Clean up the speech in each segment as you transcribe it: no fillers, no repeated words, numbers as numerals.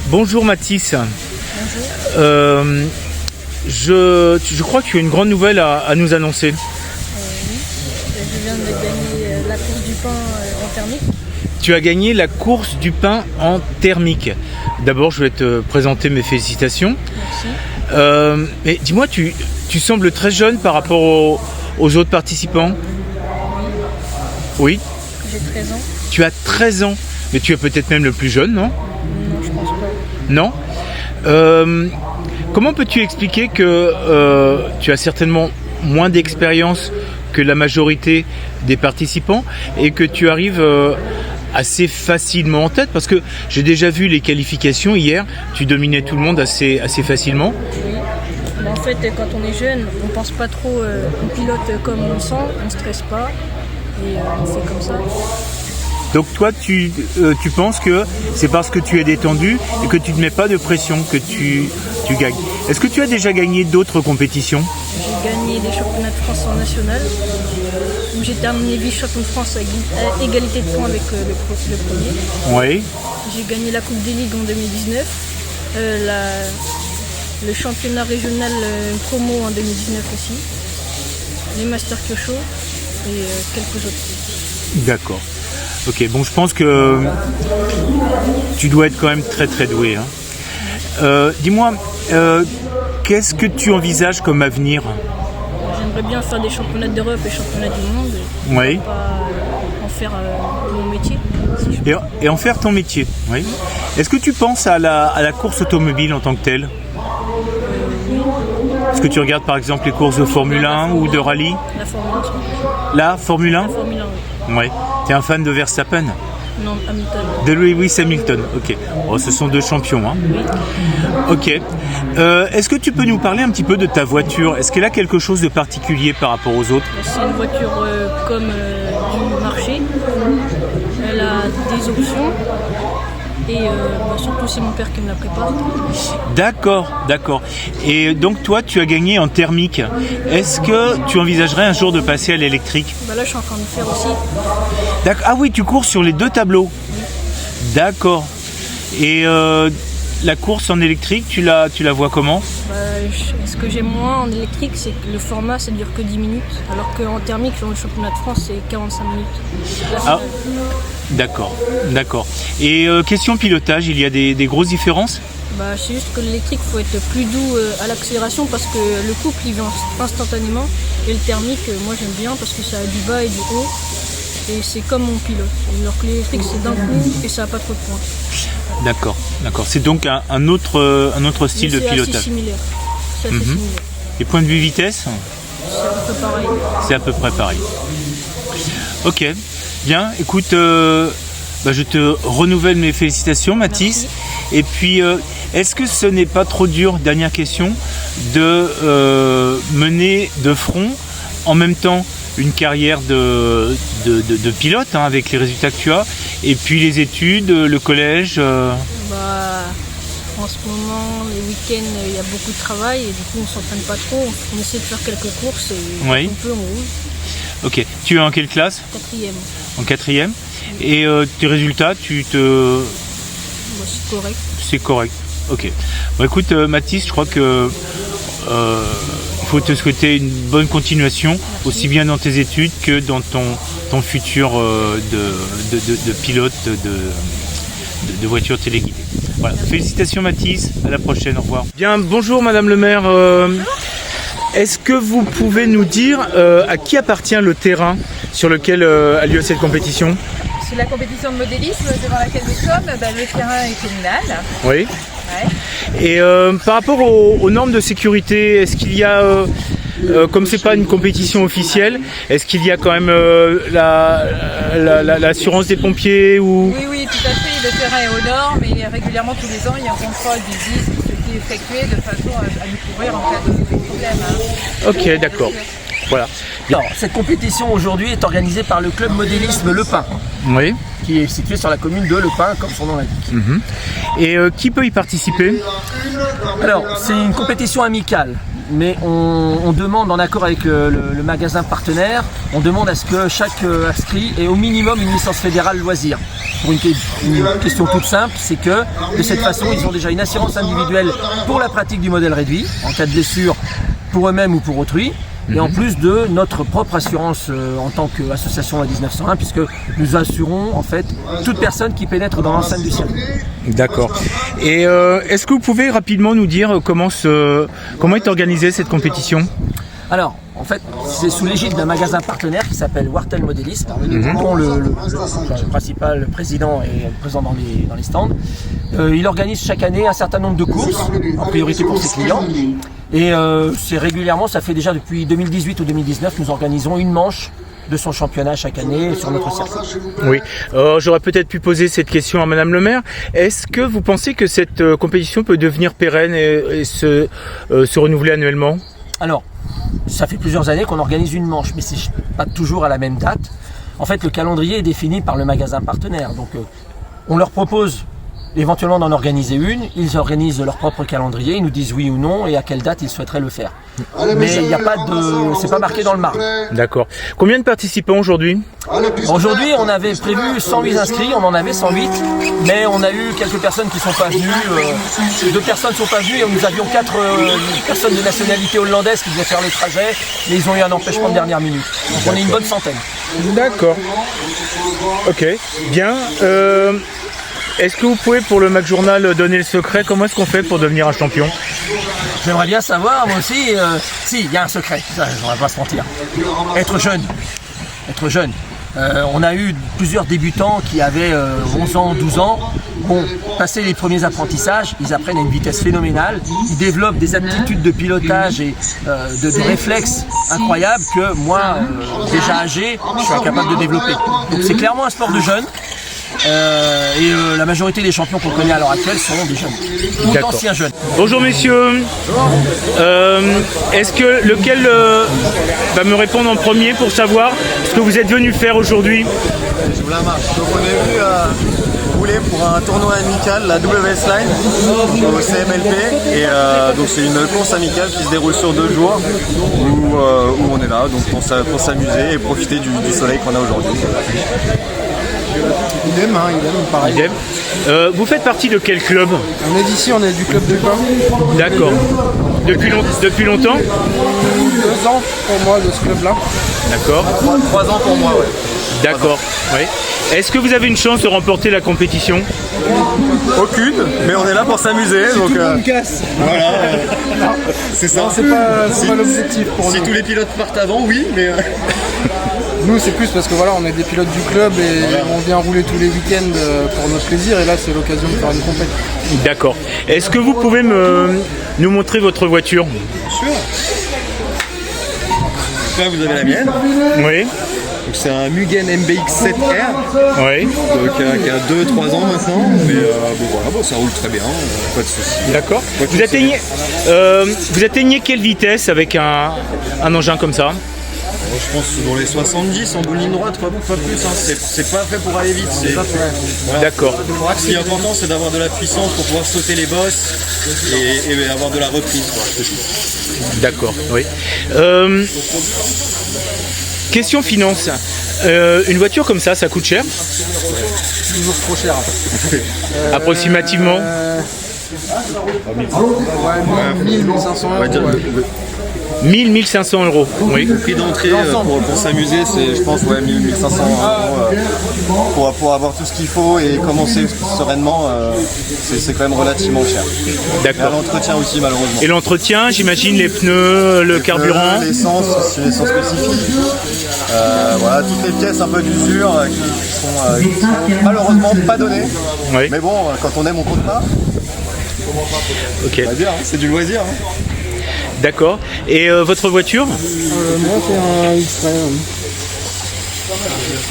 Bonjour Mathis. Bonjour. Je crois que tu as une grande nouvelle à nous annoncer. Oui, je viens de gagner la course du pain en thermique. Tu as gagné la course du pain en thermique. D'abord, je vais te présenter mes félicitations. Merci. Mais dis-moi, tu sembles très jeune par rapport aux autres participants. Oui. J'ai 13 ans. Tu as 13 ans, mais tu es peut-être même le plus jeune, non? Non, je pense pas. Non. Comment peux-tu expliquer que tu as certainement moins d'expérience que la majorité des participants et que tu arrives assez facilement en tête? Parce que j'ai déjà vu les qualifications hier, tu dominais tout le monde assez facilement. Oui. Mais en fait, quand on est jeune, on pense pas trop au pilote comme on le sent, on stresse pas et on fait comme ça. Donc toi, tu penses que c'est parce que tu es détendu et que tu ne mets pas de pression que tu gagnes. Est-ce que tu as déjà gagné d'autres compétitions? J'ai gagné des championnats de France en national, où j'ai terminé vice-champion de France à égalité de points avec le premier. Oui. J'ai gagné la Coupe des Ligues en 2019, le championnat régional promo en 2019 aussi, les Masters Kyosho et quelques autres. D'accord. Ok, bon, je pense que tu dois être quand même très très doué. Hein. Dis-moi, qu'est-ce que tu envisages comme avenir? J'aimerais bien faire des championnats d'Europe et championnats du monde. Oui. Pas en faire mon métier. Si je... Et en faire ton métier, oui. Est-ce que tu penses à la course automobile en tant que telle? Oui. Est-ce que tu regardes par exemple les courses de Formule 1 ou de rallye? La Formule 1. La Formule 1? La Formule 1, oui. Oui. Tu es un fan de Verstappen? Non, Hamilton. De Lewis Hamilton, ok. Oh, ce sont deux champions, hein. Oui. Ok. Est-ce que tu peux nous parler un petit peu de ta voiture? Est-ce qu'elle a quelque chose de particulier par rapport aux autres? C'est une voiture comme du marché. Elle a des options. Et surtout, c'est mon père qui me la prépare. D'accord, d'accord. Et donc toi, tu as gagné en thermique. Est-ce que tu envisagerais un jour de passer à l'électrique? Là, je suis en train de faire aussi. Ah oui, tu cours sur les deux tableaux. D'accord. Et la course en électrique, tu la vois comment? Ce que j'aime moins en électrique, c'est que le format, ça dure que 10 minutes. Alors qu'en thermique, sur le championnat de France, c'est 45 minutes. Ah, d'accord, d'accord. Et question pilotage, il y a des grosses différences? C'est juste que l'électrique, il faut être plus doux à l'accélération parce que le couple, il vient instantanément. Et le thermique, moi, j'aime bien parce que ça a du bas et du haut. Et c'est comme mon pilote. Alors que l'électrique, c'est d'un coup et ça n'a pas trop de points. D'accord, d'accord. C'est donc un autre style de pilotage. C'est assez similaire. Similaire. Et point de vue vitesse? C'est un peu pareil. C'est à peu près pareil. Ok, bien. Écoute, je te renouvelle mes félicitations, Mathis. Merci. Et puis, est-ce que ce n'est pas trop dur, dernière question, de mener de front en même temps une carrière de pilote, hein, avec les résultats que tu as, et puis les études, le collège En ce moment, les week-ends, il y a beaucoup de travail et du coup, on s'entraîne pas trop. On essaie de faire quelques courses et oui. on roule. Ok. Tu es en quelle classe? Quatrième. En quatrième. Et tes résultats, C'est correct. C'est correct. Ok. Bon, écoute, Mathis, je crois que il faut te souhaiter une bonne continuation. Merci. Aussi bien dans tes études que dans ton futur de pilote de voiture téléguidée. Voilà. Félicitations Mathis, à la prochaine, au revoir. Bien, bonjour Madame le maire. Est-ce que vous pouvez nous dire à qui appartient le terrain sur lequel a lieu cette compétition? C'est la compétition de modélisme devant laquelle nous sommes, le terrain est communal. Oui. Ouais. Et par rapport aux normes de sécurité, est-ce qu'il y a, comme c'est pas une compétition officielle, est-ce qu'il y a quand même l'assurance des pompiers ou... Oui, tout à fait. Le terrain est aux normes et régulièrement tous les ans, il y a un contrôle du disque qui est effectué de façon à nous couvrir en cas de problème. Ok, d'accord. Voilà. Alors, cette compétition aujourd'hui est organisée par le club modélisme Le Pin, Oui. qui est situé sur la commune de Le Pin, comme son nom l'indique. Et qui peut y participer? Alors, c'est une compétition amicale, mais on demande, en accord avec le magasin partenaire, on demande à ce que chaque inscrit ait au minimum une licence fédérale loisir. Pour une question toute simple, c'est que de cette façon, ils ont déjà une assurance individuelle pour la pratique du modèle réduit, en cas de blessure pour eux-mêmes ou pour autrui, et en plus de notre propre assurance en tant qu'association à 1901, puisque nous assurons en fait toute personne qui pénètre dans l'enceinte du circuit. D'accord. Et est-ce que vous pouvez rapidement nous dire comment est organisée cette compétition? Alors, en fait, c'est sous l'égide d'un magasin partenaire qui s'appelle Wartel Modélisme, dont le principal président est présent dans les stands. Il organise chaque année un certain nombre de courses, en priorité pour ses clients. Et c'est régulièrement, ça fait déjà depuis 2018 ou 2019, nous organisons une manche de son championnat chaque année sur notre circuit. Oui, j'aurais peut-être pu poser cette question à Madame le maire. Est-ce que vous pensez que cette compétition peut devenir pérenne et se renouveler annuellement? Alors, ça fait plusieurs années qu'on organise une manche, mais c'est pas toujours à la même date. En fait, le calendrier est défini par le magasin partenaire. Donc, on leur propose éventuellement d'en organiser une. Ils organisent leur propre calendrier, ils nous disent oui ou non et à quelle date ils souhaiteraient le faire. Mais il n'y a pas c'est pas marqué dans le marbre. D'accord. Combien de participants aujourd'hui? Aujourd'hui, on avait prévu 108 inscrits, on en avait 108, mais on a eu quelques personnes qui ne sont pas venues. 2 personnes ne sont pas venues et nous avions 4 personnes de nationalité hollandaise qui devaient faire le trajet, mais ils ont eu un empêchement de dernière minute. Donc on est une bonne centaine. D'accord. Ok, bien. Est-ce que vous pouvez, pour le Mac Journal, donner le secret? Comment est-ce qu'on fait pour devenir un champion? J'aimerais bien savoir, moi aussi. Si, il y a un secret, ça, on va pas se mentir. Être jeune. Être jeune. On a eu plusieurs débutants qui avaient 11 ans, 12 ans. Bon, passé les premiers apprentissages, ils apprennent à une vitesse phénoménale. Ils développent des aptitudes de pilotage et de réflexes incroyables que moi, déjà âgé, je suis incapable de développer. Donc c'est clairement un sport de jeunes. La majorité des champions qu'on connaît à l'heure actuelle sont des jeunes ou d'anciens jeunes. Bonjour messieurs. Est-ce que lequel va me répondre en premier pour savoir ce que vous êtes venu faire aujourd'hui? Je vous la marche. Donc on est venu rouler pour un tournoi amical, la WS Line au CMLP, et donc c'est une course amicale qui se déroule sur 2 jours où on est là donc pour s'amuser et profiter du soleil qu'on a aujourd'hui. Idem, pareil. Idem. Vous faites partie de quel club? On est d'ici, on est du club de Caen. D'accord. Depuis longtemps? 2 ans pour moi de ce club-là. D'accord. 3 ans pour moi, ouais. D'accord. Oui. Est-ce que vous avez une chance de remporter la compétition? Aucune, mais on est là pour s'amuser. Si donc, tout le monde casse. Voilà. C'est ça. Non, c'est pas l'objectif pour Si nous. tous les pilotes partent avant, oui, mais. Nous, c'est plus parce que voilà, on est des pilotes du club et on vient rouler tous les week-ends pour notre plaisir. Et là, c'est l'occasion de faire une compétition. D'accord. Est-ce que vous pouvez nous montrer votre voiture? Sûr. Là, vous avez la mienne. Oui. Donc, c'est un Mugen MBX7R. Oui. Donc, qui a 2-3 ans maintenant. Mais bon, voilà, bon, ça roule très bien. Pas de soucis. D'accord. Pas de Vous atteignez quelle vitesse avec un engin comme ça? Je pense dans les 70 en bonne ligne droite, pas plus. Hein. C'est pas fait pour aller vite. Voilà. D'accord. Ce qui est important, c'est d'avoir de la puissance pour pouvoir sauter les bosses et avoir de la reprise. D'accord, oui. Question finance. Une voiture comme ça coûte cher? Toujours trop cher. Approximativement? 1500 €. 1500 €. Oui. Le prix d'entrée pour s'amuser, c'est je pense 1500 € pour avoir tout ce qu'il faut et commencer sereinement, c'est quand même relativement cher. D'accord. Et l'entretien aussi malheureusement. Et l'entretien, j'imagine les pneus, le carburant? L'essence spécifique. Voilà, toutes les pièces un peu d'usure qui sont malheureusement pas données. Oui. Mais bon, quand on aime, on compte pas. Ok. On va dire, hein, c'est du loisir. Hein. D'accord. Et votre voiture? Moi, c'est un X-Ray.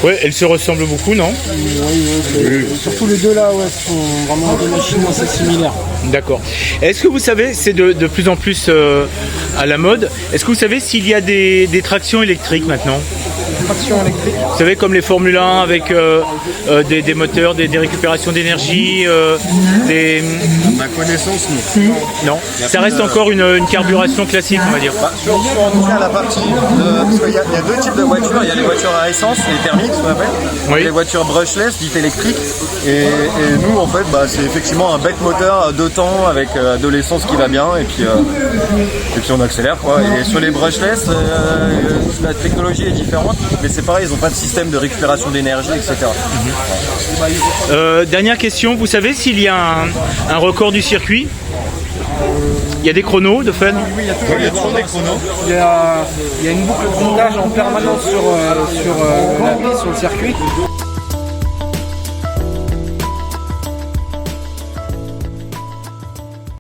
Ouais, elles se ressemblent beaucoup, non? Oui. Surtout les deux là, ouais, sont vraiment des machines assez similaires. D'accord. Est-ce que vous savez, c'est de plus en plus à la mode, est-ce que vous savez s'il y a des tractions électriques maintenant? Traction électrique. Vous savez, comme les Formule 1 avec des moteurs, des récupérations d'énergie, des... À ma connaissance, non. Non, ça reste encore une carburation classique, on va dire. Sur en tout cas la partie parce qu'il y a deux types de voitures, il y a les voitures à essence, les thermiques ce qu'on appelle, Oui. les voitures brushless dites électriques et nous en fait c'est effectivement un bec moteur 2 temps avec de l'essence qui va bien et puis on accélère quoi. Et sur les brushless la technologie est différente mais c'est pareil, ils n'ont pas de système de récupération d'énergie etc. Dernière question, vous savez s'il y a un record du circuit? Il y a des chronos de fun? Oui, il y a toujours des chronos. Il y a une boucle de comptage en permanence sur la piste, sur le circuit.